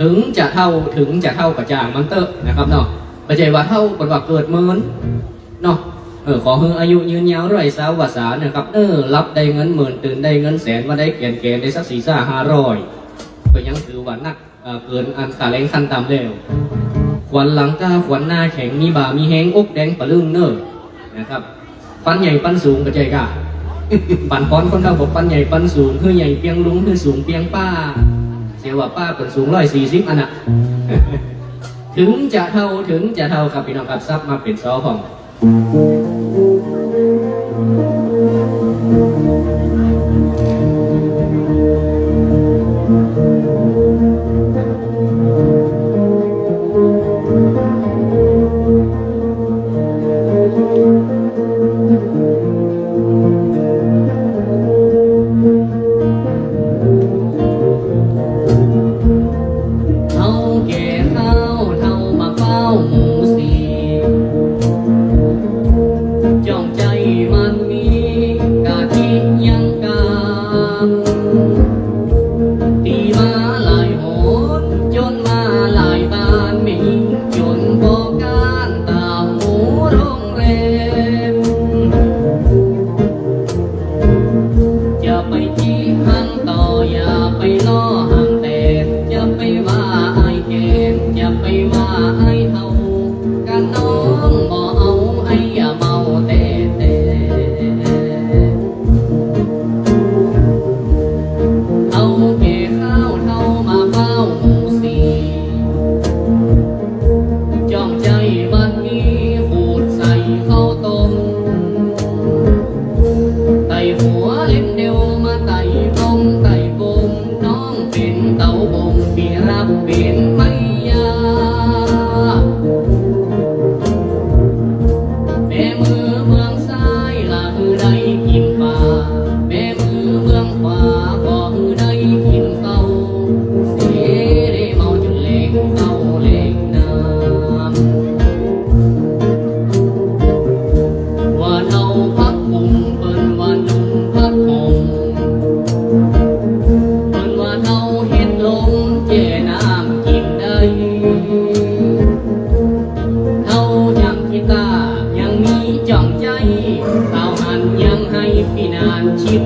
ถึงจะเท่ากระจ่างมันเตอะนะครับเนาะปัจจัยว่าเท่าเป็นว่าเกิดเมินเนาะขอให้อายุยืนยาวด้วยสาววาสานะครับรับได้เงินหมื่นตื่นได้เงินแสนมาได้เกณฑ์ได้สัก400-500ก็ยังถือว่านักเกินอันขาแรงขั้นต่ำแล้วขวัญหลังกาขวัญหน้าแข็งมีบ่ามีแห้งอกแดงปะลึงเนอนะครับปันใหญ่ปันสูงปัจจัยกะปันพรคนเราบอกปันใหญ่ปันสูงคือใหญ่เปียงลุงคือสูงเปียงป้าเสียว่าป้าเป็นสูง140อันน่ะถึงจะเท่าครับพี่น้องครับซับมาเป็นซอของ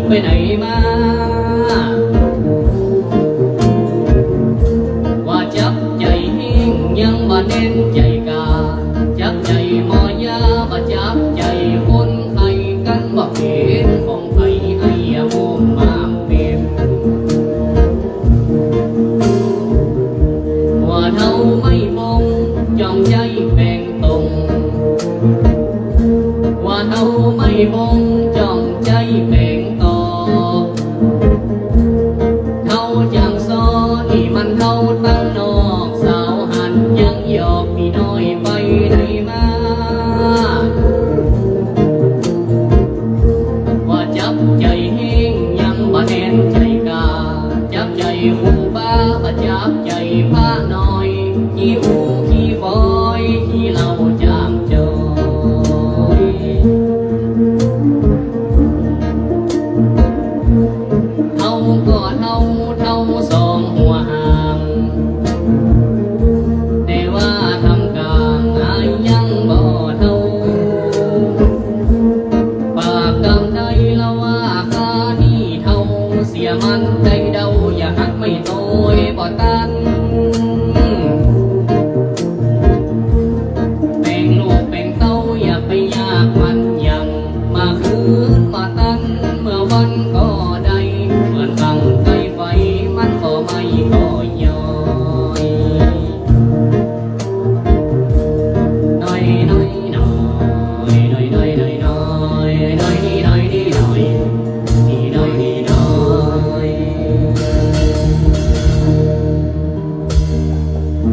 ไปไหนมาว่าจับใจเฮงยังบ่เน้นใจกาจับใจมอยาบ่จับใจคนไข้กันบ่เป็นของไผไอ้โมมมาเป็นว่าเท่าไม่มองจ้องใจแบ่งตรงว่าเท่าไม่มองจ้องใจแบ่งตั้งนอกสาวหันยังหยอกพี่น้อยไปไหนมาว่าจับใจเฮงยังบ่แน่นใจกาจับใจหูบ้าบ่จับใจผ้าน้อยขี้อูขี้ฟอยขี้เหล้าจามจอยเท่าก็เท่าสองหัวหางแต่ว่าทำกลางอายยังบ่เท่าปากกำใดละว่าข้านี่เท่าเสียมันใจเดาอย่าหักไม่โตยบ่ตันแบ่งลูกแบ่งเต้าอย่าไปยากมันยังมาคืน